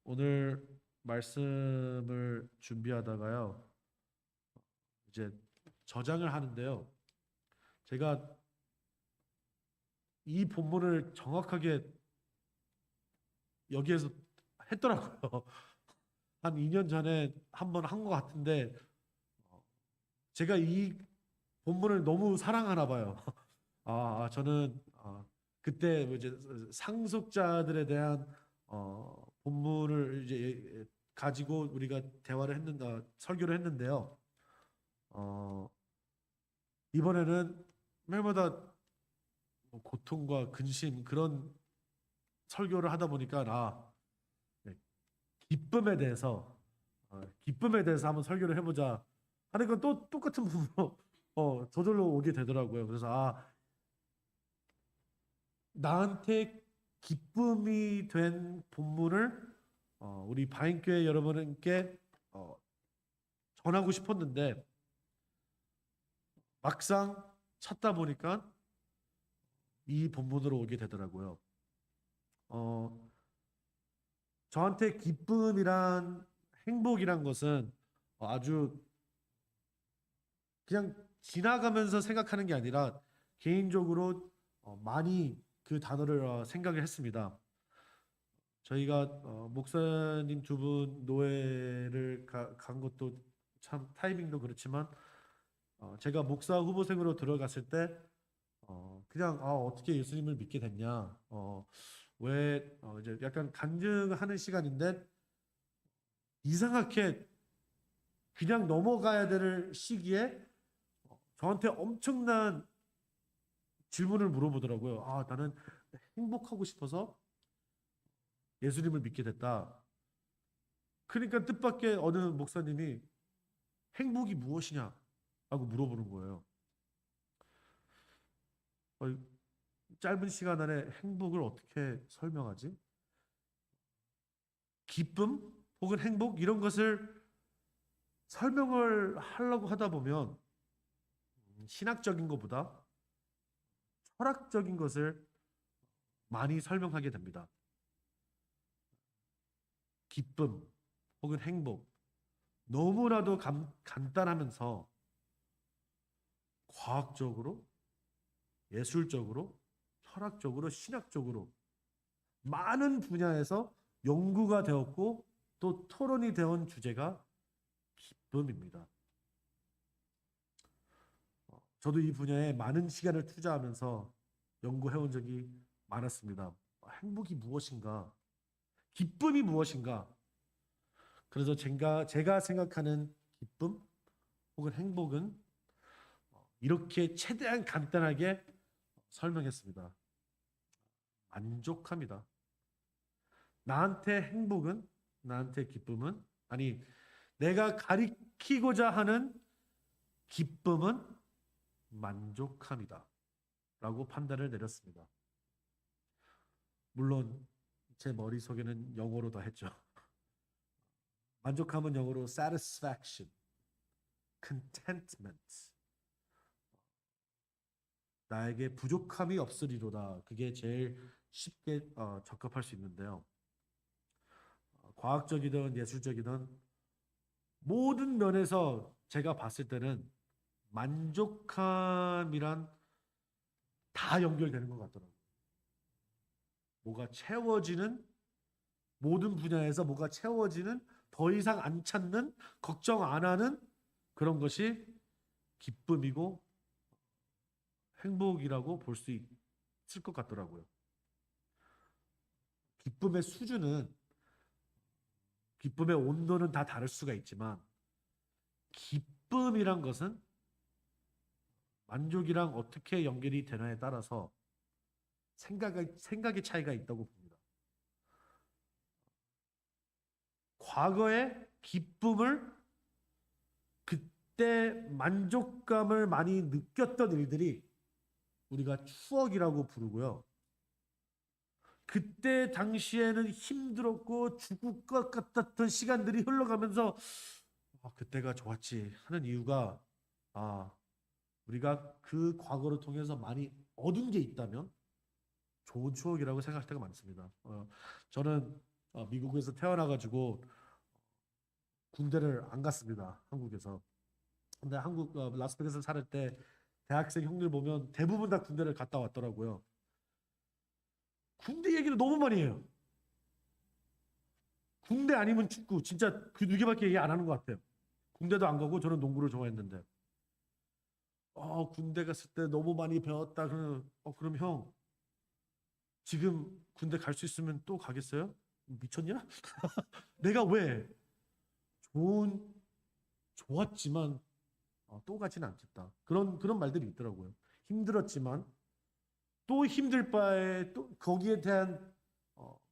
오늘 말씀을 준비하다가요, 이제 저장을 하는데요. 제가 이 본문을 정확하게 여기에서 했더라고요. 한 2년 전에 한 번 한 것 같은데, 제가 이 본문을 너무 사랑하나 봐요. 저는 그때 뭐 이제 상속자들에 대한 본문을 이제 가지고 우리가 대화를 했는데 설교를 했는데요. 어, 이번에는 매일마다 뭐 고통과 근심 그런 설교를 하다 보니까 네, 기쁨에 대해서 한번 설교를 해보자 하는 건 또 똑같은 부분으로 저절로 오게 되더라고요. 그래서 나한테 기쁨이 된 본문을 우리 바인교회 여러분께 어, 전하고 싶었는데 막상 찾다 보니까 이 본문으로 오게 되더라고요. 어, 저한테 기쁨이란 행복이란 것은 아주 그냥 지나가면서 생각하는 게 아니라 개인적으로 많이 그 단어를 생각을 했습니다. 저희가 목사님 두 분 노회를 간 것도 참 타이밍도 그렇지만 제가 목사 후보생으로 들어갔을 때 그냥 어떻게 예수님을 믿게 됐냐 왜 이제 약간 간증하는 시간인데 이상하게 그냥 넘어가야 될 시기에 저한테 엄청난 질문을 물어보더라고요. 나는 행복하고 싶어서 예수님을 믿게 됐다. 그러니까 뜻밖의 어느 목사님이 행복이 무엇이냐? 라고 물어보는 거예요. 어, 짧은 시간 안에 행복을 어떻게 설명하지? 기쁨 혹은 행복 이런 것을 설명을 하려고 하다 보면 신학적인 것보다 철학적인 것을 많이 설명하게 됩니다. 기쁨 혹은 행복 너무나도 간단하면서 과학적으로, 예술적으로, 철학적으로, 신학적으로 많은 분야에서 연구가 되었고 또 토론이 되온 주제가 기쁨입니다. 저도 이 분야에 많은 시간을 투자하면서 연구해온 적이 많았습니다. 행복이 무엇인가? 기쁨이 무엇인가? 그래서 제가 생각하는 기쁨 혹은 행복은 이렇게 최대한 간단하게 설명했습니다. 만족합니다. 나한테 행복은, 나한테 기쁨은, 아니, 내가 가리키고자 하는 기쁨은 만족함이다. 라고 판단을 내렸습니다. 물론 제 머릿속에는 영어로 더 했죠. 만족함은 영어로 satisfaction, contentment. 나에게 부족함이 없으리로다. 그게 제일 쉽게 적합할 수 있는데요. 과학적이든 예술적이든 모든 면에서 제가 봤을 때는 만족함이란 다 연결되는 것 같더라고요. 뭐가 채워지는 모든 분야에서 뭐가 채워지는 더 이상 안 찾는 걱정 안 하는 그런 것이 기쁨이고 행복이라고 볼 수 있을 것 같더라고요. 기쁨의 수준은 기쁨의 온도는 다 다를 수가 있지만 기쁨이란 것은 만족이랑 어떻게 연결이 되냐에 따라서 생각의 차이가 있다고 봅니다. 과거의 기쁨을 그때 만족감을 많이 느꼈던 일들이 우리가 추억이라고 부르고요. 그때 당시에는 힘들었고 죽을 것 같았던 시간들이 흘러가면서 그때가 좋았지 하는 이유가 아, 우리가 그 과거를 통해서 많이 얻은 게 있다면 좋은 추억이라고 생각할 때가 많습니다. 저는 미국에서 태어나가지고 군대를 안 갔습니다. 한국에서. 근데 한국 라스베가스 살을 때 대학생 형들 보면 대부분 다 군대를 갔다 왔더라고요. 군대 얘기를 너무 많이 해요. 군대 아니면 축구. 진짜 그 두 개밖에 얘기 안 하는 것 같아요. 군대도 안 가고 저는 농구를 좋아했는데. 군대 갔을 때 너무 많이 배웠다. 그럼 형 지금 군대 갈 수 있으면 또 가겠어요? 미쳤냐? 내가 왜 좋았지만 또 가지는 않겠다. 그런 말들이 있더라고요. 힘들었지만 또 힘들 바에 또 거기에 대한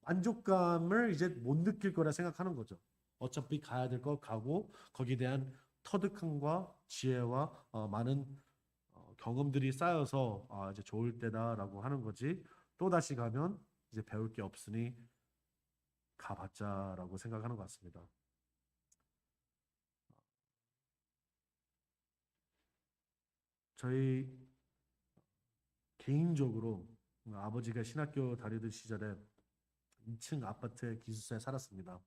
만족감을 이제 못 느낄 거라 생각하는 거죠. 어차피 가야 될 거 가고 거기에 대한 터득함과 지혜와 많은 경험들이 쌓여서 이제 좋을 때다라고 하는 거지. 또 다시 가면 이제 배울 게 없으니 가봤자라고 생각하는 것 같습니다. 저희 개인적으로 아버지가 신학교 다니던 시절에 2층 아파트 기숙사에 살았습니다.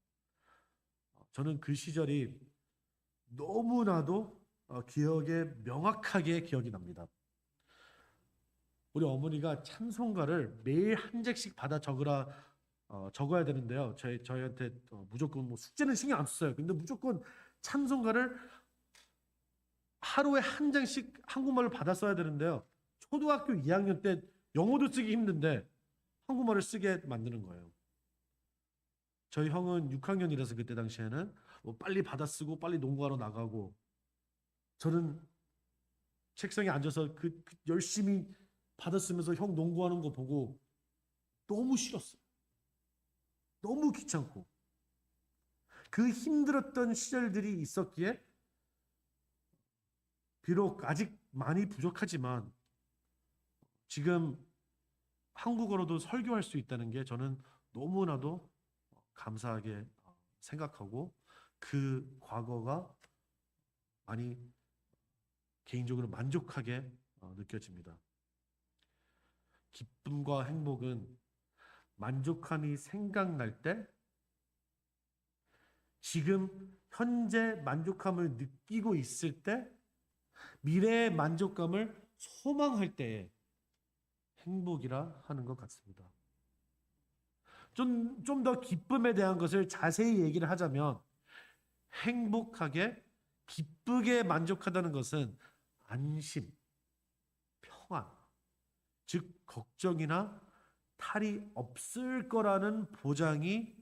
저는 그 시절이 너무나도 기억에 명확하게 기억이 납니다. 우리 어머니가 찬송가를 매일 한 장씩 받아 적어야 되는데요. 저희한테 무조건 뭐 숙제는 신경 안 썼어요. 근데 무조건 찬송가를 하루에 한 장씩 한국말로 받아 써야 되는데요. 초등학교 2학년 때 영어도 쓰기 힘든데 한국말을 쓰게 만드는 거예요. 저희 형은 6학년이라서 그때 당시에는 뭐 빨리 받아 쓰고 빨리 농구하러 나가고 저는 책상에 앉아서 열심히 받아 쓰면서 형 농구하는 거 보고 너무 싫었어요. 너무 귀찮고 그 힘들었던 시절들이 있었기에 비록 아직 많이 부족하지만 지금 한국어로도 설교할 수 있다는 게 저는 너무나도 감사하게 생각하고 그 과거가 많이 개인적으로 만족하게 느껴집니다. 기쁨과 행복은 만족함이 생각날 때 지금 현재 만족함을 느끼고 있을 때 미래의 만족감을 소망할 때의 행복이라 하는 것 같습니다. 좀 더 기쁨에 대한 것을 자세히 얘기를 하자면 행복하게 기쁘게 만족하다는 것은 안심, 평안, 즉 걱정이나 탈이 없을 거라는 보장이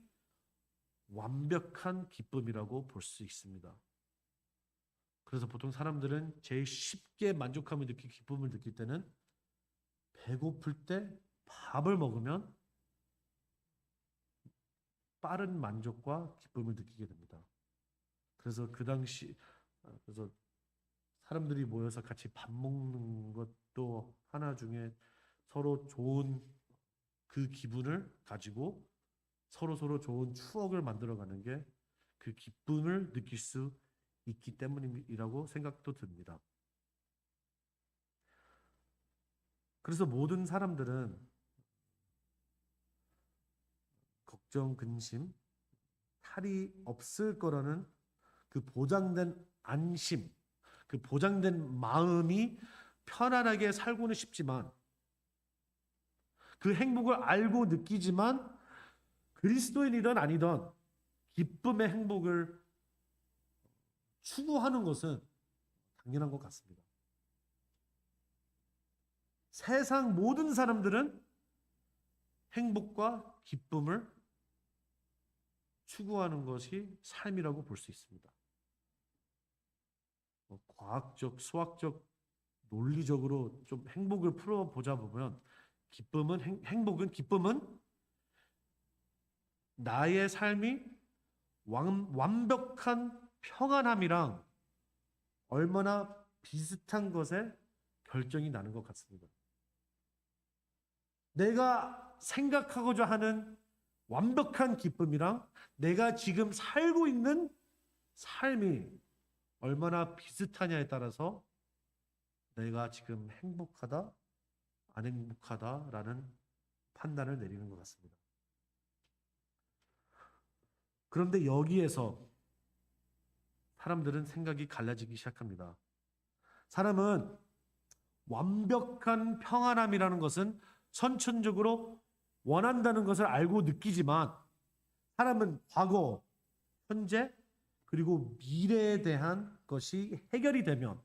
완벽한 기쁨이라고 볼 수 있습니다. 그래서 보통 사람들은 제일 쉽게 만족함을 느끼고 기쁨을 느낄 때는 배고플 때 밥을 먹으면 빠른 만족과 기쁨을 느끼게 됩니다. 그래서 그래서 사람들이 모여서 같이 밥 먹는 것도 하나 중에 서로 좋은 그 기분을 가지고 서로 좋은 추억을 만들어가는 게 그 기쁨을 느낄 수 있기 때문이라고 생각도 듭니다. 그래서 모든 사람들은 걱정, 근심, 탈이 없을 거라는 그 보장된 안심, 그 보장된 마음이 편안하게 살고는 싶지만 그 행복을 알고 느끼지만 그리스도인이든 아니든 기쁨의 행복을 추구하는 것은 당연한 것 같습니다. 세상 모든 사람들은 행복과 기쁨을 추구하는 것이 삶이라고 볼 수 있습니다. 과학적, 수학적, 논리적으로 좀 행복을 풀어보자 보면 기쁨은 나의 삶이 완벽한 평안함이랑 얼마나 비슷한 것에 결정이 나는 것 같습니다. 내가 생각하고자 하는 완벽한 기쁨이랑 내가 지금 살고 있는 삶이 얼마나 비슷하냐에 따라서 내가 지금 행복하다, 안 행복하다라는 판단을 내리는 것 같습니다. 그런데 여기에서 사람들은 생각이 갈라지기 시작합니다. 사람은 완벽한 평안함이라는 것은 선천적으로 원한다는 것을 알고 느끼지만 사람은 과거, 현재, 그리고 미래에 대한 것이 해결이 되면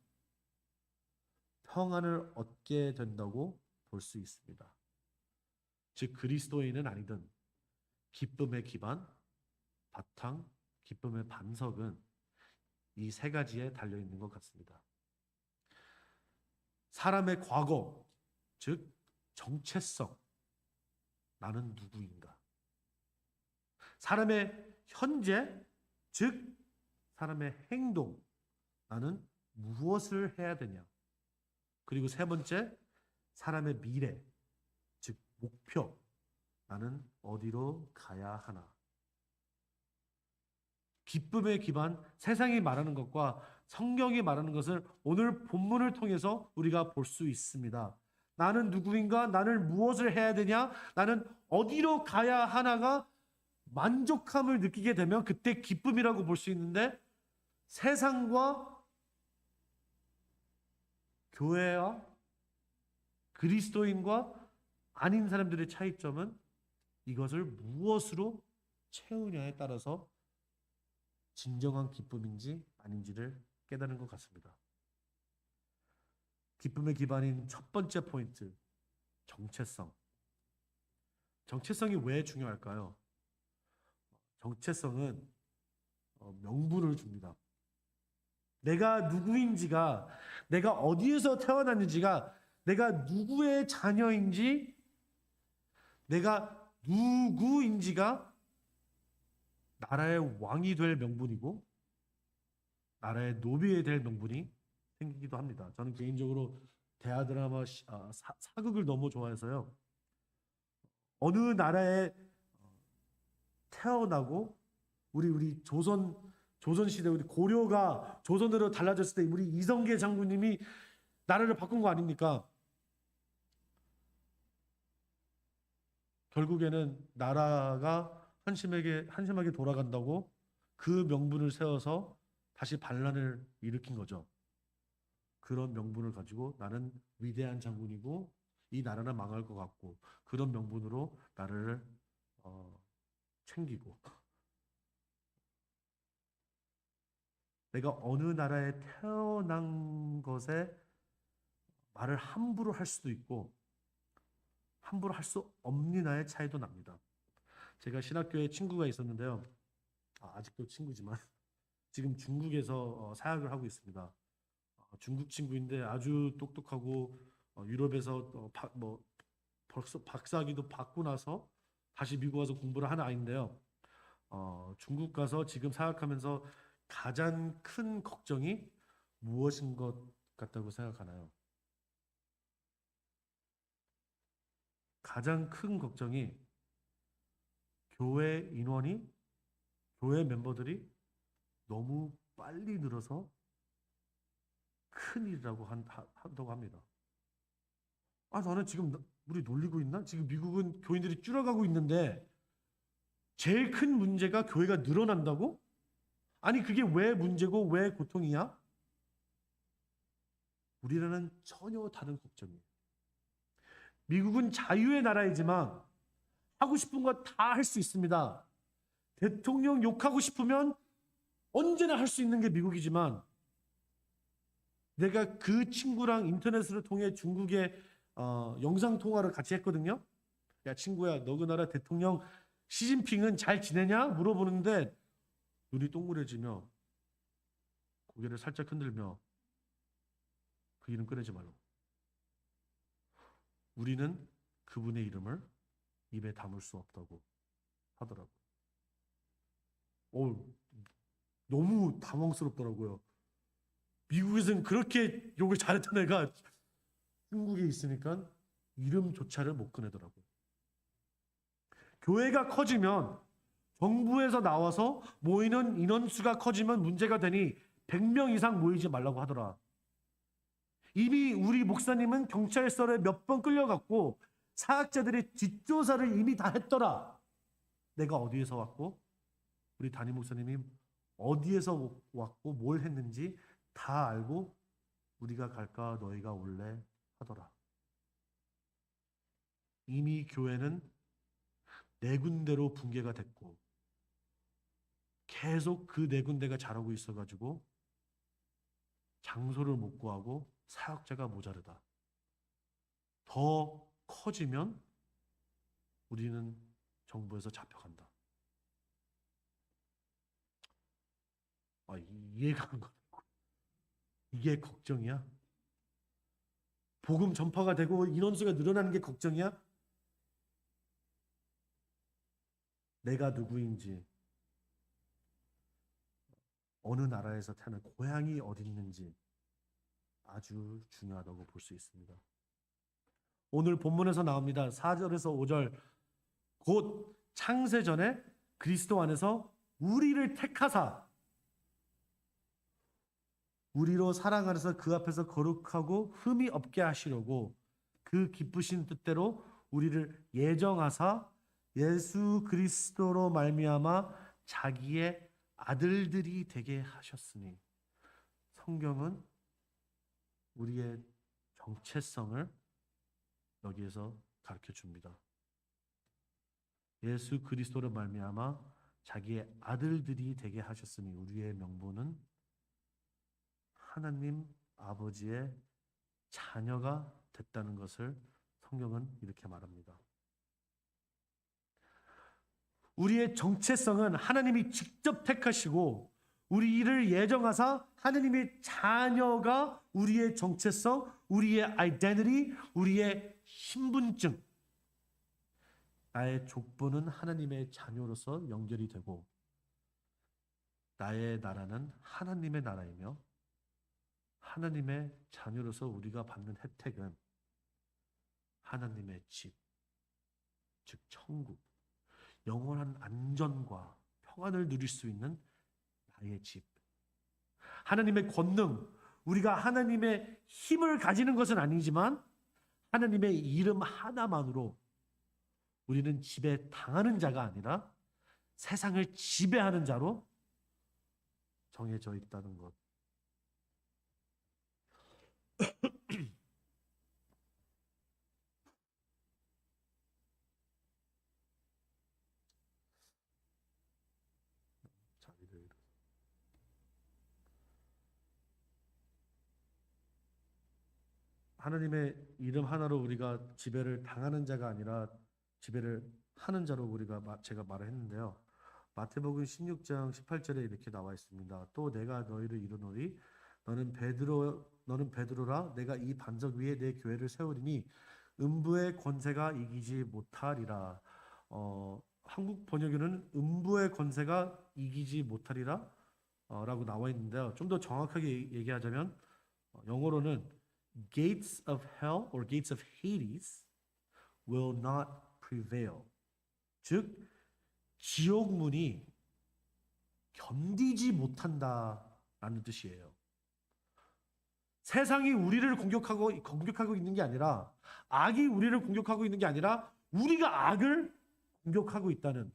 평안을 얻게 된다고 볼 수 있습니다. 즉 그리스도인은 아니든 기쁨의 기반, 바탕, 기쁨의 반석은 이 세 가지에 달려 있는 것 같습니다. 사람의 과거, 즉 정체성, 나는 누구인가? 사람의 현재, 즉 사람의 행동, 나는 무엇을 해야 되냐? 그리고 세 번째, 사람의 미래, 즉 목표, 나는 어디로 가야 하나? 기쁨의 기반, 세상이 말하는 것과 성경이 말하는 것을 오늘 본문을 통해서 우리가 볼 수 있습니다. 나는 누구인가? 나는 무엇을 해야 되냐? 나는 어디로 가야 하나가 만족함을 느끼게 되면 그때 기쁨이라고 볼 수 있는데, 세상과 교회와 그리스도인과 아닌 사람들의 차이점은 이것을 무엇으로 채우냐에 따라서 진정한 기쁨인지 아닌지를 깨달은 것 같습니다. 기쁨의 기반인 첫 번째 포인트, 정체성. 정체성이 왜 중요할까요? 정체성은 명분을 줍니다. 내가 누구인지가, 내가 어디에서 태어났는지가, 내가 누구의 자녀인지, 내가 누구인지가 나라의 왕이 될 명분이고 나라의 노비에 될 명분이 생기기도 합니다. 저는 개인적으로 대하 드라마 사극을 너무 좋아해서요. 어느 나라에 태어나고 우리 조선 시대 우리 고려가 조선으로 달라졌을 때 우리 이성계 장군님이 나라를 바꾼 거 아닙니까? 결국에는 나라가 한심하게 돌아간다고 그 명분을 세워서 다시 반란을 일으킨 거죠. 그런 명분을 가지고 나는 위대한 장군이고 이 나라는 망할 것 같고 그런 명분으로 나라를 챙기고 내가 어느 나라에 태어난 것에 말을 함부로 할 수도 있고 함부로 할 수 없느냐의 차이도 납니다. 제가 신학교에 친구가 있었는데요. 아직도 친구지만 지금 중국에서 사역을 하고 있습니다. 중국 친구인데 아주 똑똑하고 유럽에서 벌써 박사학위도 받고 나서 다시 미국 와서 공부를 하는 아이인데요. 중국 가서 지금 사역하면서 가장 큰 걱정이 무엇인 것 같다고 생각하나요? 가장 큰 걱정이 교회 인원이, 교회 멤버들이 너무 빨리 늘어서 큰일이라고 한다고 합니다. 나는 지금 우리 놀리고 있나? 지금 미국은 교인들이 줄어가고 있는데 제일 큰 문제가 교회가 늘어난다고? 아니 그게 왜 문제고 왜 고통이야? 우리라는 전혀 다른 걱정이에요. 미국은 자유의 나라이지만 하고 싶은 거 다 할 수 있습니다. 대통령 욕하고 싶으면 언제나 할 수 있는 게 미국이지만 내가 그 친구랑 인터넷을 통해 중국에 영상 통화를 같이 했거든요. 야 친구야, 너 그 나라 대통령 시진핑은 잘 지내냐? 물어보는데 눈이 동그래지며 고개를 살짝 흔들며 그 이름 꺼내지 말라고. 우리는 그분의 이름을 입에 담을 수 없다고 하더라고요. 너무 당황스럽더라고요. 미국에서는 그렇게 욕을 잘했던 애가 중국에 있으니까 이름조차를 못 꺼내더라고요. 교회가 커지면 정부에서 나와서 모이는 인원수가 커지면 문제가 되니 100명 이상 모이지 말라고 하더라. 이미 우리 목사님은 경찰서에 몇 번 끌려갔고 사학자들의 뒷조사를 이미 다 했더라. 내가 어디에서 왔고 우리 담임 목사님이 어디에서 왔고 뭘 했는지 다 알고 우리가 갈까 너희가 올래 하더라. 이미 교회는 네 군데로 붕괴가 됐고 계속 그 네 군데가 자라고 있어가지고 장소를 못 구하고 사역자가 모자르다. 더 커지면 우리는 정부에서 잡혀간다. 이해가 안 가고 이게 걱정이야? 복음 전파가 되고 인원수가 늘어나는 게 걱정이야? 내가 누구인지, 어느 나라에서 태어난 고향이 어디 있는지 아주 중요하다고 볼 수 있습니다. 오늘 본문에서 나옵니다. 4절에서 5절 곧 창세전에 그리스도 안에서 우리를 택하사 우리로 사랑 안에서 그 앞에서 거룩하고 흠이 없게 하시려고 그 기쁘신 뜻대로 우리를 예정하사 예수 그리스도로 말미암아 자기의 아들들이 되게 하셨으니. 성경은 우리의 정체성을 여기에서 가르쳐 줍니다. 예수 그리스도로 말미암아 자기의 아들들이 되게 하셨으니 우리의 명분은 하나님 아버지의 자녀가 됐다는 것을 성경은 이렇게 말합니다. 우리의 정체성은 하나님이 직접 택하시고 우리를 예정하사 하나님의 자녀가 우리의 정체성, 우리의 아이덴티티, 우리의 신분증, 나의 족보는 하나님의 자녀로서 연결이 되고 나의 나라는 하나님의 나라이며 하나님의 자녀로서 우리가 받는 혜택은 하나님의 집, 즉 천국, 영원한 안전과 평안을 누릴 수 있는 나의 집, 하나님의 권능, 우리가 하나님의 힘을 가지는 것은 아니지만 하나님의 이름 하나만으로 우리는 지배 당하는 자가 아니라 세상을 지배하는 자로 정해져 있다는 것. 하나님의 이름 하나로 우리가 지배를 당하는 자가 아니라 지배를 하는 자로 우리가 제가 말을 했는데요. 마태복음 16장 18절에 이렇게 나와 있습니다. 또 내가 너희를 이르노니 너는 베드로라 내가 이 반석 위에 내 교회를 세우리니 음부의 권세가 이기지 못하리라. 한국 번역에는 음부의 권세가 이기지 못하리라 라고 나와 있는데요. 좀 더 정확하게 얘기하자면 영어로는 gates of hell or gates of Hades will not prevail. 즉 지옥 문이 견디지 못한다라는 뜻이에요. 세상이 우리를 공격하고 있는 게 아니라 악이 우리를 공격하고 있는 게 아니라 우리가 악을 공격하고 있다는.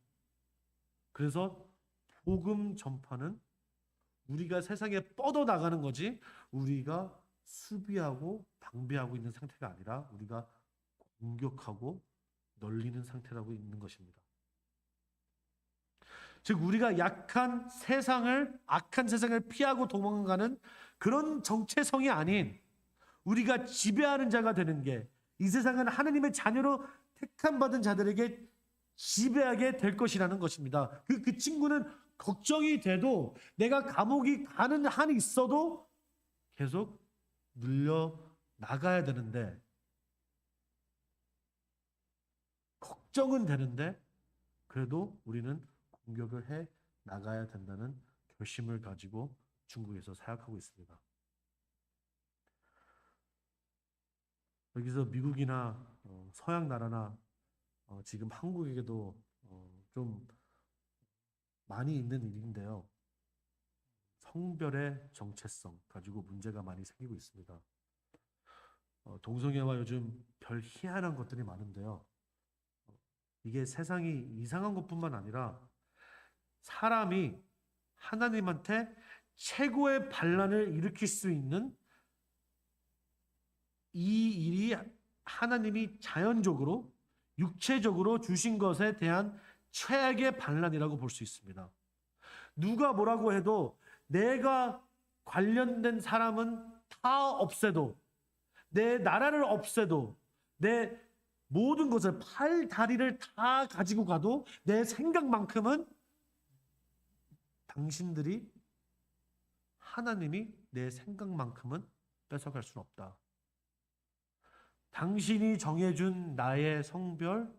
그래서 복음 전파는 우리가 세상에 뻗어나가는 거지 우리가 수비하고 방비하고 있는 상태가 아니라 우리가 공격하고 널리는 상태라고 있는 것입니다. 즉 우리가 악한 세상을 피하고 도망가는 그런 정체성이 아닌 우리가 지배하는 자가 되는 게, 이 세상은 하나님의 자녀로 택함 받은 자들에게 지배하게 될 것이라는 것입니다. 그 친구는 걱정이 돼도 내가 감옥이 가는 한이 있어도 계속 늘려 나가야 되는데, 걱정은 되는데 그래도 우리는 공격을 해 나가야 된다는 결심을 가지고 중국에서 사역하고 있습니다. 여기서 미국이나 서양 나라나 지금 한국에게도 좀 많이 있는 일인데요. 성별의 정체성 가지고 문제가 많이 생기고 있습니다. 동성애와 요즘 별 희한한 것들이 많은데요. 이게 세상이 이상한 것뿐만 아니라 사람이 하나님한테 최고의 반란을 일으킬 수 있는 이 일이 하나님이 자연적으로 육체적으로 주신 것에 대한 최악의 반란이라고 볼 수 있습니다. 누가 뭐라고 해도 내가 관련된 사람은 다 없애도, 내 나라를 없애도, 내 모든 것을 팔 다리를 다 가지고 가도 내 생각만큼은 당신들이 하나님이 내 생각만큼은 뺏어갈 수는 없다. 당신이 정해준 나의 성별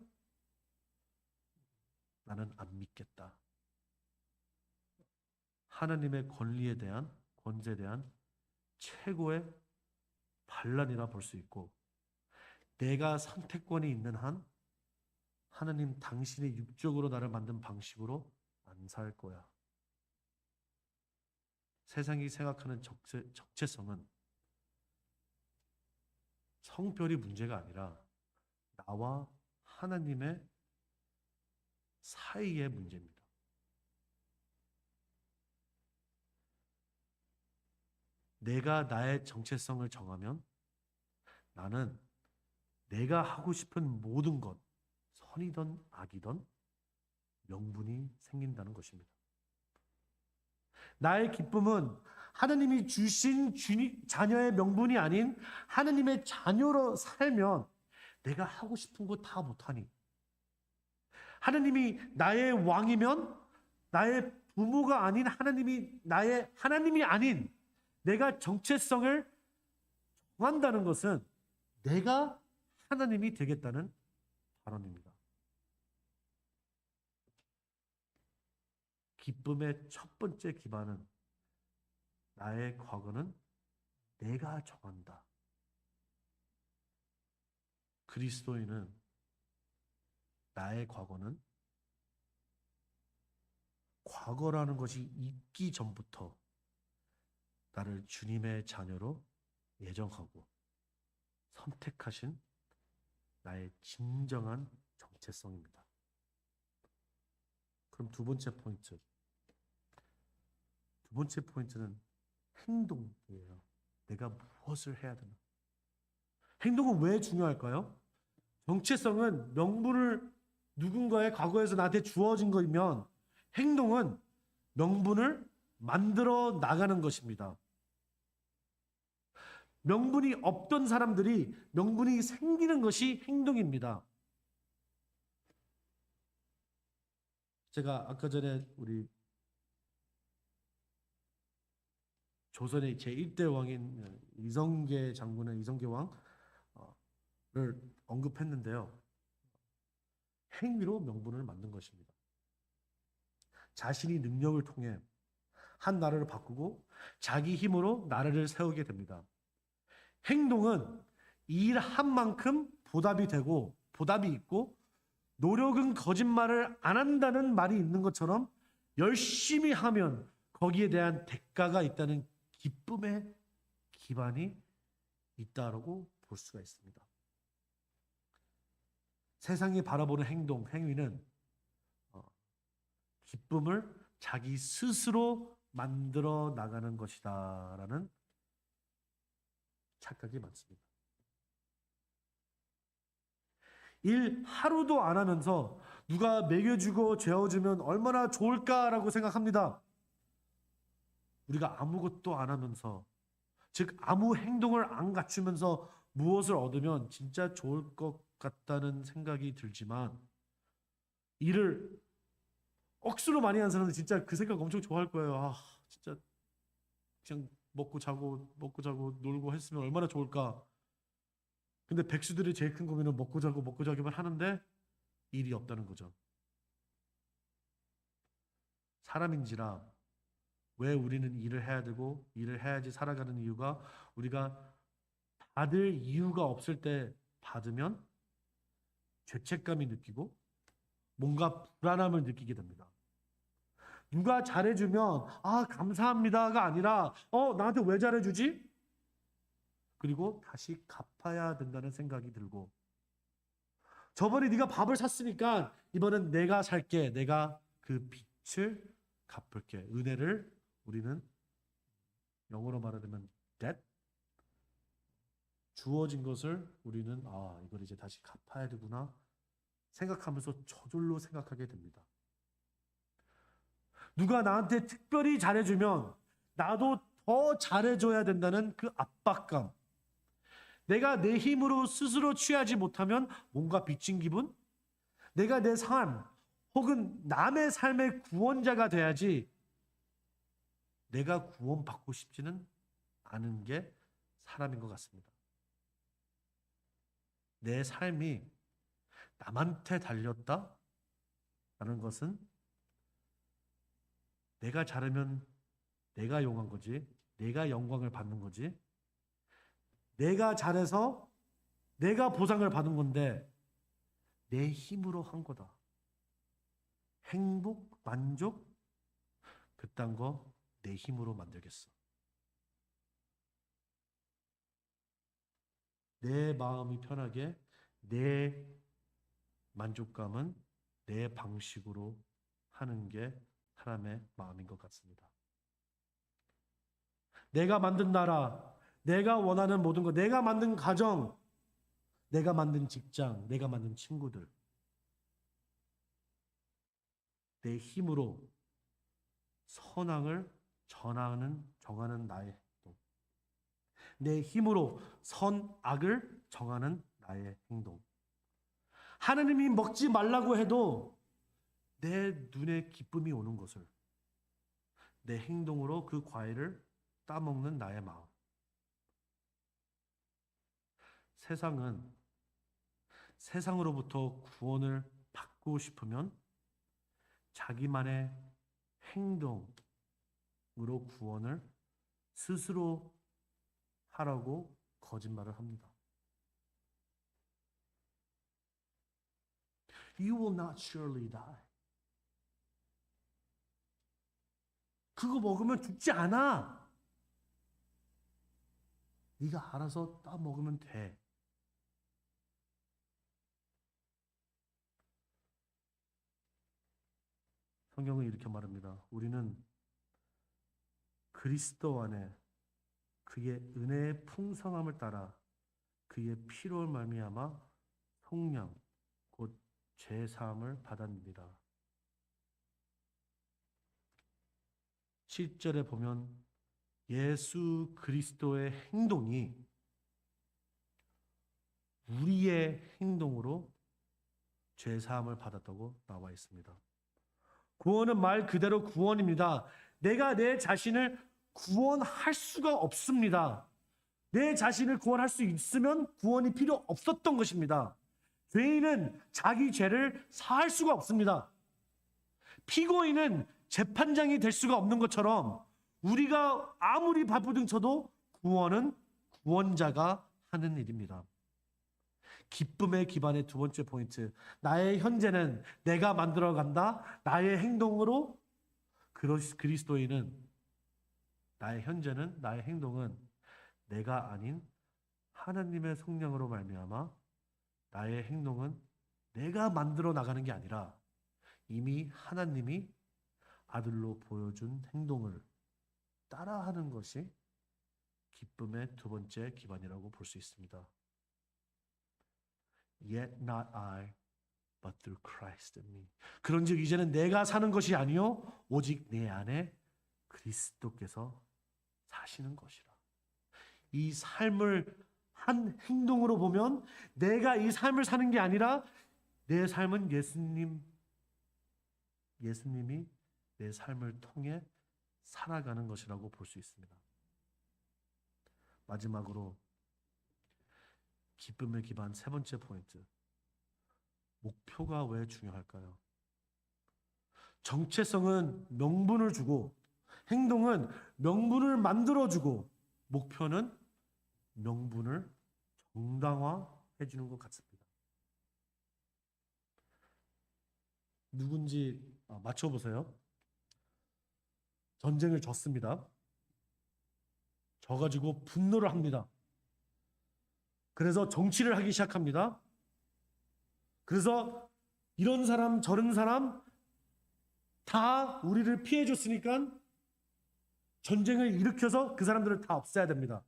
나는 안 믿겠다. 하나님의 권리에 대한 권세에 대한 최고의 반란이라 볼 수 있고, 내가 선택권이 있는 한 하나님 당신이 육적으로 나를 만든 방식으로 안 살 거야. 세상이 생각하는 적체성은 성별이 문제가 아니라 나와 하나님의 사이의 문제입니다. 내가 나의 정체성을 정하면 나는 내가 하고 싶은 모든 것, 선이든 악이든 명분이 생긴다는 것입니다. 나의 기쁨은 하나님이 주신 자녀의 명분이 아닌 하나님의 자녀로 살면 내가 하고 싶은 거 다 못하니, 하나님이 나의 왕이면 나의 부모가 아닌 하나님이 나의 하나님이 아닌 내가 정체성을 정한다는 것은 내가 하나님이 되겠다는 발언입니다. 기쁨의 첫 번째 기반은 나의 과거는 내가 정한다. 그리스도인은 나의 과거는 과거라는 것이 있기 전부터 나를 주님의 자녀로 예정하고 선택하신 나의 진정한 정체성입니다. 그럼 두 번째 포인트. 두 번째 포인트는 행동이에요. 내가 무엇을 해야 되나? 행동은 왜 중요할까요? 정체성은 명분을 누군가의 과거에서 나한테 주어진 거면 행동은 명분을 만들어 나가는 것입니다. 명분이 없던 사람들이 명분이 생기는 것이 행동입니다. 제가 아까 전에 우리 조선의 제1대 왕인 이성계 장군의 이성계 왕을 언급했는데요. 행위로 명분을 만든 것입니다. 자신이 능력을 통해 한 나라를 바꾸고 자기 힘으로 나라를 세우게 됩니다. 행동은 일한 만큼 보답이 되고 보답이 있고, 노력은 거짓말을 안 한다는 말이 있는 것처럼 열심히 하면 거기에 대한 대가가 있다는 기쁨의 기반이 있다라고 볼 수가 있습니다. 세상이 바라보는 행동, 행위는 기쁨을 자기 스스로 만들어 나가는 것이다라는 착각이 많습니다. 일 하루도 안 하면서 누가 먹여주고 재워주면 얼마나 좋을까라고 생각합니다. 우리가 아무것도 안 하면서, 즉 아무 행동을 안 갖추면서 무엇을 얻으면 진짜 좋을 것 같다는 생각이 들지만, 일을 억수로 많이 하는 사람은 진짜 그 생각 엄청 좋아할 거예요. 아, 진짜 그냥 먹고 자고 놀고 했으면 얼마나 좋을까. 근데 백수들이 제일 큰 고민은 먹고 자기만 하는데 일이 없다는 거죠. 사람인지라 왜 우리는 일을 해야 되고 일을 해야지 살아가는 이유가, 우리가 받을 이유가 없을 때 받으면 죄책감이 느끼고 뭔가 불안함을 느끼게 됩니다. 누가 잘해주면 아 감사합니다가 아니라 나한테 왜 잘해주지? 그리고 다시 갚아야 된다는 생각이 들고, 저번에 네가 밥을 샀으니까 이번엔 내가 살게, 내가 그 빚을 갚을게. 은혜를 우리는 영어로 말하면 debt, 주어진 것을 우리는 이걸 이제 다시 갚아야 되구나 생각하면서 저절로 생각하게 됩니다. 누가 나한테 특별히 잘해주면 나도 더 잘해줘야 된다는 그 압박감. 내가 내 힘으로 스스로 취하지 못하면 뭔가 빚진 기분? 내가 내 삶 혹은 남의 삶의 구원자가 돼야지 내가 구원받고 싶지는 않은 게 사람인 것 같습니다. 내 삶이 남한테 달렸다라는 것은 내가 잘하면 내가 용한 거지, 내가 영광을 받는 거지, 내가 잘해서 내가 보상을 받은 건데 내 힘으로 한 거다. 행복, 만족, 그딴 거 내 힘으로 만들겠어. 내 마음이 편하게 내 만족감은 내 방식으로 하는 게 사람의 마음인 것 같습니다. 내가 만든 나라, 내가 원하는 모든 것, 내가 만든 가정, 내가 만든 직장, 내가 만든 친구들, 내 힘으로 선악을 정하는 나의 행동, 내 힘으로 선악을 정하는 나의 행동. 하느님이 먹지 말라고 해도 내 눈에 기쁨이 오는 것을 내 행동으로 그 과일을 따먹는 나의 마음. 세상은 세상으로부터 구원을 받고 싶으면 자기만의 행동으로 구원을 스스로 하라고 거짓말을 합니다. You will not surely die. 그거 먹으면 죽지 않아. 네가 알아서 따 먹으면 돼. 성경은 이렇게 말합니다. 우리는 그리스도 안에 그의 은혜의 풍성함을 따라 그의 피로 말미암아 속량 곧 죄 사함을 받았느니라. 7절에 보면 예수 그리스도의 행동이 우리의 행동으로 죄 사함을 받았다고 나와 있습니다. 구원은 말 그대로 구원입니다. 내가 내 자신을 구원할 수가 없습니다. 내 자신을 구원할 수 있으면 구원이 필요 없었던 것입니다. 죄인은 자기 죄를 사할 수가 없습니다. 피고인은 재판장이 될 수가 없는 것처럼 우리가 아무리 발버둥 쳐도 구원은 구원자가 하는 일입니다. 기쁨의 기반의 두 번째 포인트. 나의 현재는 내가 만들어 간다. 나의 행동으로 그리스도인은 나의 현재는 나의 행동은 내가 아닌 하나님의 성령으로 말미암아 나의 행동은 내가 만들어 나가는 게 아니라 이미 하나님이 아들로 보여준 행동을 따라하는 것이 기쁨의 두 번째 기반이라고 볼 수 있습니다. Yet not I, but through Christ in me. 그런즉 이제는 내가 사는 것이 아니요 오직 내 안에 그리스도께서 사시는 것이라. 이 삶을 한 행동으로 보면 내가 이 삶을 사는 게 아니라 내 삶은 예수님이 내 삶을 통해 살아가는 것이라고 볼 수 있습니다. 마지막으로 기쁨의 기반 세 번째 포인트. 목표가 왜 중요할까요? 정체성은 명분을 주고 행동은 명분을 만들어주고 목표는 명분을 정당화해 주는 것 같습니다. 누군지 맞춰보세요. 전쟁을 졌습니다. 져가지고 분노를 합니다. 그래서 정치를 하기 시작합니다. 그래서 이런 사람 저런 사람 다 우리를 피해 줬으니까 전쟁을 일으켜서 그 사람들을 다 없애야 됩니다.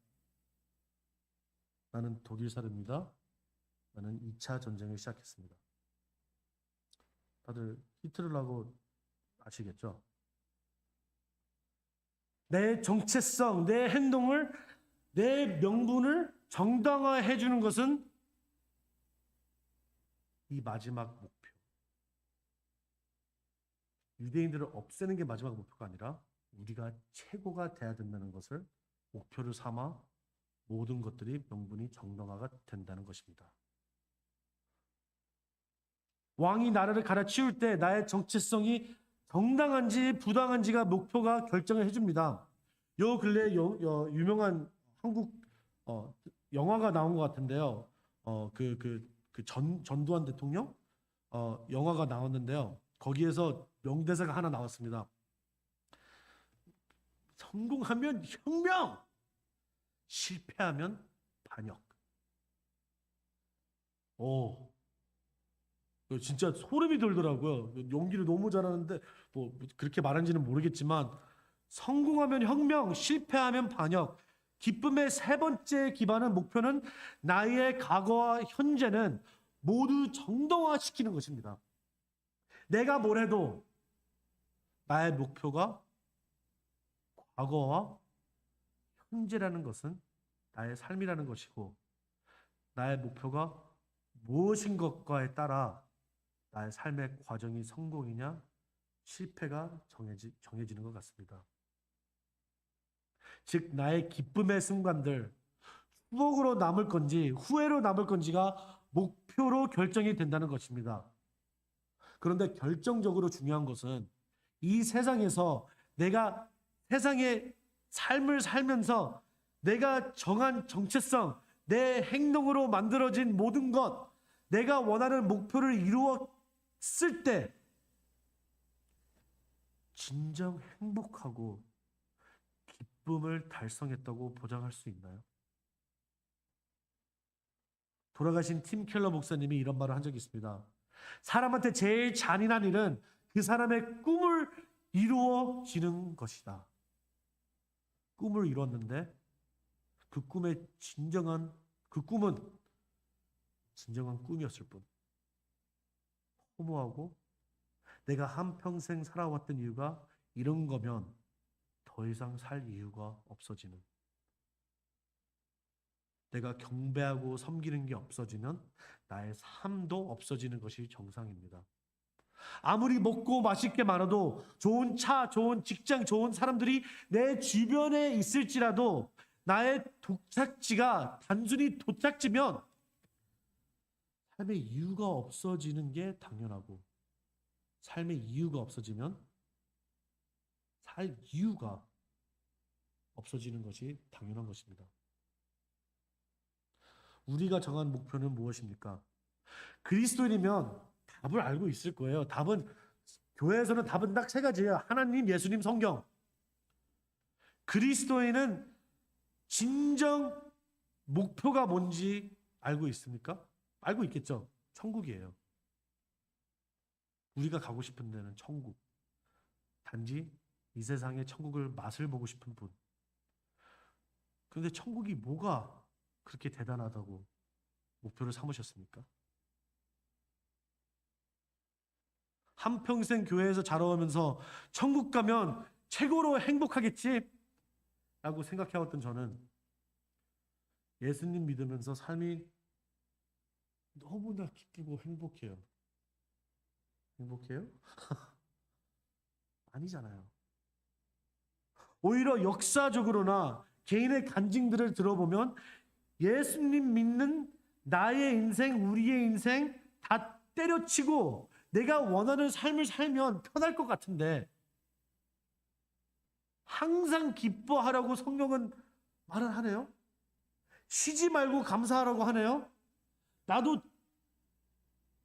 나는 독일 사람입니다. 나는 2차 전쟁을 시작했습니다. 다들 히틀러라고 아시겠죠? 내 정체성, 내 행동을, 내 명분을 정당화해 주는 것은 이 마지막 목표. 유대인들을 없애는 게 마지막 목표가 아니라 우리가 최고가 돼야 된다는 것을 목표를 삼아 모든 것들이 명분이 정당화가 된다는 것입니다. 왕이 나라를 갈아치울 때 나의 정체성이 정당한지 부당한지가 목표가 결정을 해줍니다. 요 근래 유명한 한국 영화가 나온 것 같은데요. 전두환 대통령 영화가 나왔는데요. 거기에서 명대사가 하나 나왔습니다. 성공하면 혁명, 실패하면 반역. 오, 진짜 소름이 돋더라고요. 연기를 너무 잘하는데 뭐 그렇게 말한지는 모르겠지만 성공하면 혁명, 실패하면 반역. 기쁨의 세 번째 기반은 목표는 나의 과거와 현재는 모두 정당화시키는 것입니다. 내가 뭘 해도 나의 목표가 과거와 현재라는 것은 나의 삶이라는 것이고 나의 목표가 무엇인 것과에 따라 나의 삶의 과정이 성공이냐 실패가 정해지는 것 같습니다. 즉 나의 기쁨의 순간들 추억으로 남을 건지 후회로 남을 건지가 목표로 결정이 된다는 것입니다. 그런데 결정적으로 중요한 것은 이 세상에서 내가 세상의 삶을 살면서 내가 정한 정체성, 내 행동으로 만들어진 모든 것, 내가 원하는 목표를 이루었을 때 진정 행복하고 기쁨을 달성했다고 보장할 수 있나요? 돌아가신 팀 켈러 목사님이 이런 말을 한 적이 있습니다. 사람한테 제일 잔인한 일은 그 사람의 꿈을 이루어지는 것이다. 꿈을 이뤘는데 그 꿈은 진정한 꿈이었을 뿐. 허무하고 내가 한평생 살아왔던 이유가 이런 거면 더 이상 살 이유가 없어지는. 내가 경배하고 섬기는 게 없어지면 나의 삶도 없어지는 것이 정상입니다. 아무리 먹고 마실 게 많아도 좋은 차, 좋은 직장, 좋은 사람들이 내 주변에 있을지라도 나의 도착지가 단순히 도착지면 삶의 이유가 없어지는 게 당연하고 삶의 이유가 없어지면 살 이유가 없어지는 것이 당연한 것입니다. 우리가 정한 목표는 무엇입니까? 그리스도인이면 답을 알고 있을 거예요. 교회에서는 답은 딱 세 가지예요. 하나님, 예수님, 성경. 그리스도인은 진정 목표가 뭔지 알고 있습니까? 알고 있겠죠. 천국이에요. 우리가 가고 싶은 데는 천국. 단지 이 세상의 천국을 맛을 보고 싶은 분. 그런데 천국이 뭐가 그렇게 대단하다고 목표를 삼으셨습니까? 한평생 교회에서 자라오면서 천국 가면 최고로 행복하겠지? 라고 생각해왔던 저는 예수님 믿으면서 삶이 너무나 기쁘고 행복해요. 행복해요? 아니잖아요. 오히려 역사적으로나 개인의 간증들을 들어보면 예수님 믿는 나의 인생, 우리의 인생 다 때려치고 내가 원하는 삶을 살면 편할 것 같은데 항상 기뻐하라고 성경은 말을 하네요. 쉬지 말고 감사하라고 하네요. 나도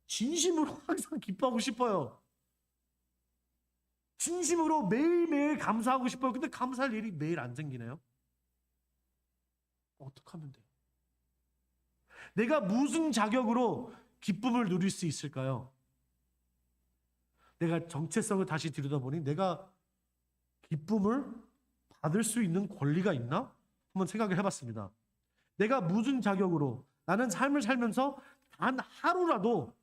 진심으로 항상 기뻐하고 싶어요. 진심으로 매일매일 감사하고 싶어요. 근데 감사할 일이 매일 안 생기네요. 어떡하면 돼요? 내가 무슨 자격으로 기쁨을 누릴 수 있을까요? 내가 정체성을 다시 들여다보니 내가 기쁨을 받을 수 있는 권리가 있나? 한번 생각을 해봤습니다. 내가 무슨 자격으로 나는 삶을 살면서 단 하루라도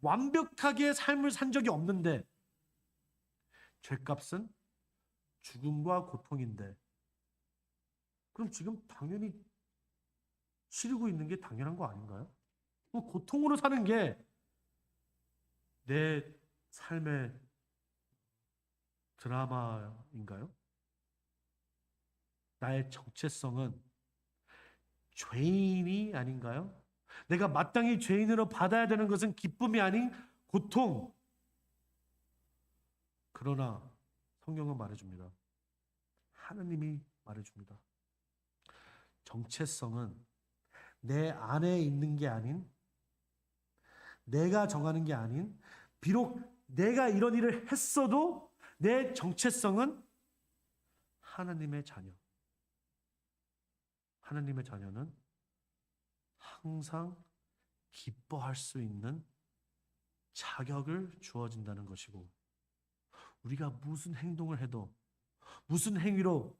완벽하게 삶을 산 적이 없는데 죄값은 죽음과 고통인데 그럼 지금 당연히 치르고 있는 게 당연한 거 아닌가요? 고통으로 사는 게 내 삶의 드라마인가요? 나의 정체성은 죄인이 아닌가요? 내가 마땅히 죄인으로 받아야 되는 것은 기쁨이 아닌 고통. 그러나 성경은 말해줍니다. 하느님이 말해줍니다. 정체성은 내 안에 있는 게 아닌, 내가 정하는 게 아닌, 비록 내가 이런 일을 했어도 내 정체성은 하나님의 자녀. 하나님의 자녀는 항상 기뻐할 수 있는 자격을 주어진다는 것이고, 우리가 무슨 행동을 해도 무슨 행위로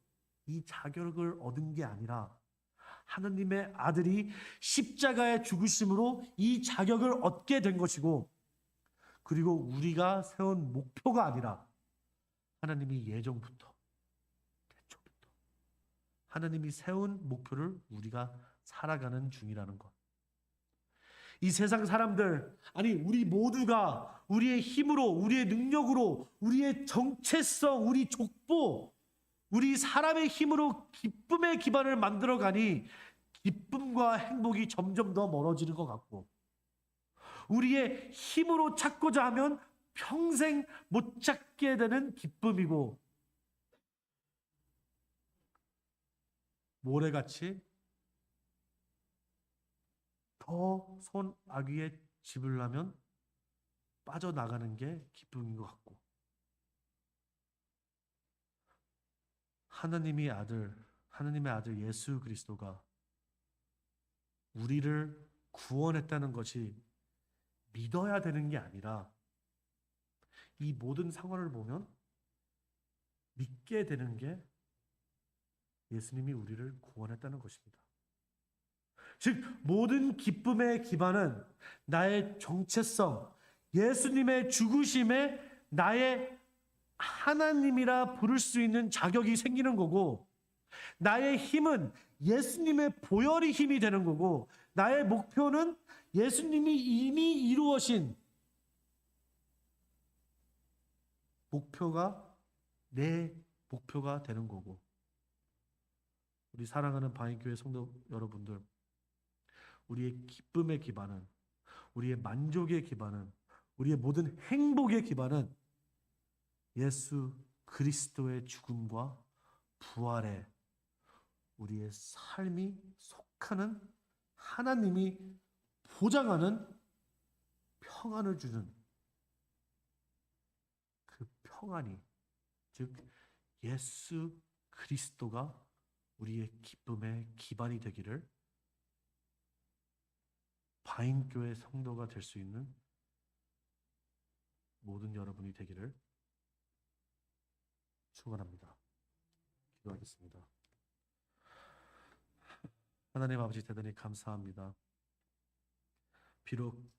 이 자격을 얻은 게 아니라 하나님의 아들이 십자가의 죽으심으로 이 자격을 얻게 된 것이고, 그리고 우리가 세운 목표가 아니라 하나님이 예정부터 태초부터 하나님이 세운 목표를 우리가 살아가는 중이라는 것. 이 세상 사람들, 아니 우리 모두가 우리의 힘으로, 우리의 능력으로, 우리의 정체성, 우리 족보, 우리 사람의 힘으로 기쁨의 기반을 만들어가니 기쁨과 행복이 점점 더 멀어지는 것 같고, 우리의 힘으로 찾고자 하면 평생 못 찾게 되는 기쁨이고, 모래같이 더 손 아귀에 집으려면 빠져나가는 게 기쁨인 것 같고, 하나님의 아들 예수 그리스도가 우리를 구원했다는 것이 믿어야 되는 게 아니라 이 모든 상황을 보면 믿게 되는 게 예수님이 우리를 구원했다는 것입니다. 즉 모든 기쁨의 기반은 나의 정체성, 예수님의 죽으심에 나의 하나님이라 부를 수 있는 자격이 생기는 거고, 나의 힘은 예수님의 보혈이 힘이 되는 거고, 나의 목표는 예수님이 이미 이루어진 목표가 내 목표가 되는 거고, 우리 사랑하는 바인교회 성도 여러분들, 우리의 기쁨의 기반은, 우리의 만족의 기반은, 우리의 모든 행복의 기반은 예수 그리스도의 죽음과 부활에 우리의 삶이 속하는 하나님이 보장하는 평안을 주는 그 평안이, 즉 예수 그리스도가 우리의 기쁨의 기반이 되기를 바인교회 성도가 될 수 있는 모든 여러분이 되기를 축원합니다. 기도하겠습니다. 하나님 아버지, 대단히 감사합니다. 비록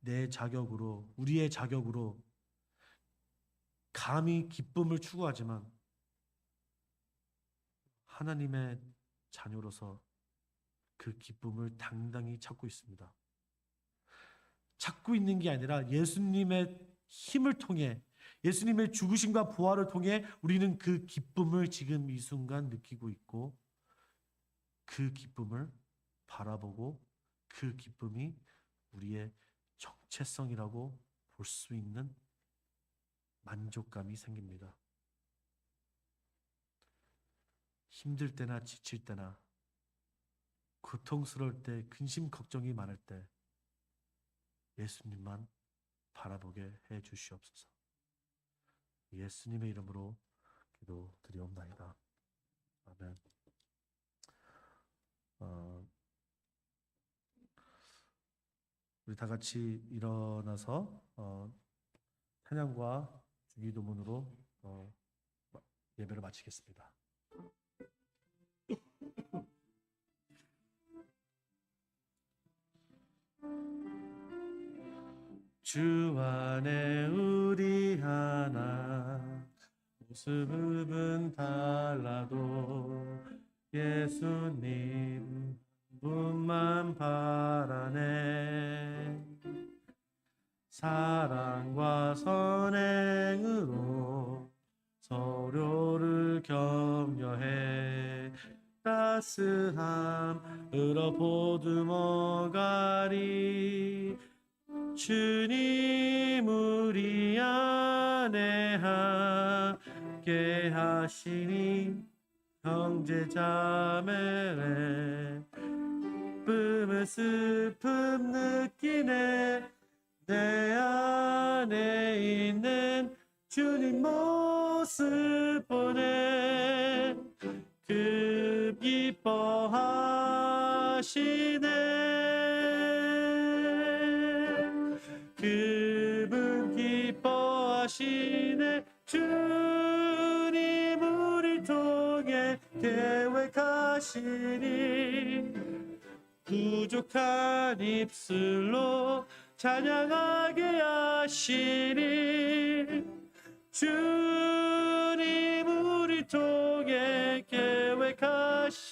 내 자격으로, 우리의 자격으로 감히 기쁨을 추구하지만 하나님의 자녀로서 그 기쁨을 당당히 찾고 있습니다. 찾고 있는 게 아니라 예수님의 힘을 통해, 예수님의 죽으심과 부활을 통해 우리는 그 기쁨을 지금 이 순간 느끼고 있고, 그 기쁨을 바라보고 그 기쁨이 우리의 정체성이라고 볼 수 있는 만족감이 생깁니다. 힘들 때나 지칠 때나 고통스러울 때, 근심 걱정이 많을 때 예수님만 바라보게 해 주시옵소서. 예수님의 이름으로 기도드리옵나이다. 아멘. 우리 다 같이 일어나서 찬양과 주기도문으로 예배를 마치겠습니다. 주 안에 우리 하나 모습은 달라도 예수님 분만 바라네. 사랑과 선행으로 서로를 격려해 따스함으로 보듬어가리. 주님 우리 안에 함께 하시니 형제자매네. 기쁨을 슬픔 느끼네. 내 안에 있는 주님 모습 보네. 그 기뻐하시네. 그분 기뻐하시네. 주님 우리 통해 계획하시니 부족한 입술로 찬양하게 하시니. 주님 우리 통해 계획하시니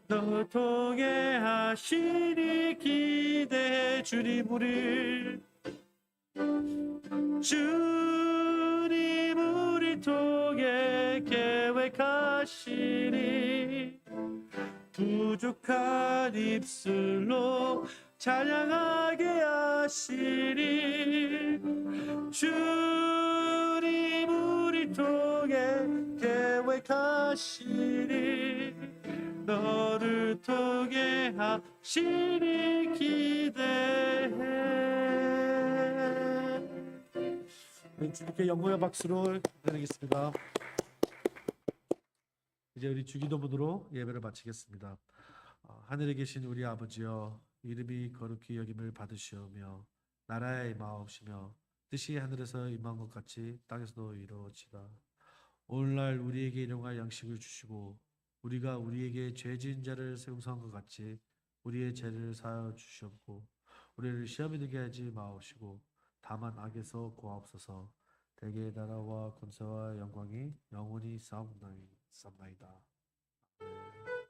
너 통해 하시니 기대해. 주님 우리 통해 계획하시니 부족한 입술로 찬양하게 하시니. 주님 우리 통해 계획하시니 너를 통해 하시니 기대해. 주님께 영광의 박수로 드리겠습니다. 이제 우리 주기도문으로 예배를 마치겠습니다. 하늘에 계신 우리 아버지여, 이름이 거룩히 여김을 받으시오며 나라에 임하옵시며 뜻이 하늘에서 임한 것 같이 땅에서도 이루어지다. 오늘날 우리에게 일용할 양식을 주시고 우리가 우리에게 죄 지은 자를 용서한 것 같이 우리의 죄를 사하여 주시옵고 우리를 시험에 들게 하지 마옵시고 다만 악에서 구하옵소서. 대개의 나라와 권세와 영광이 영원히 싸움나이다. 아멘.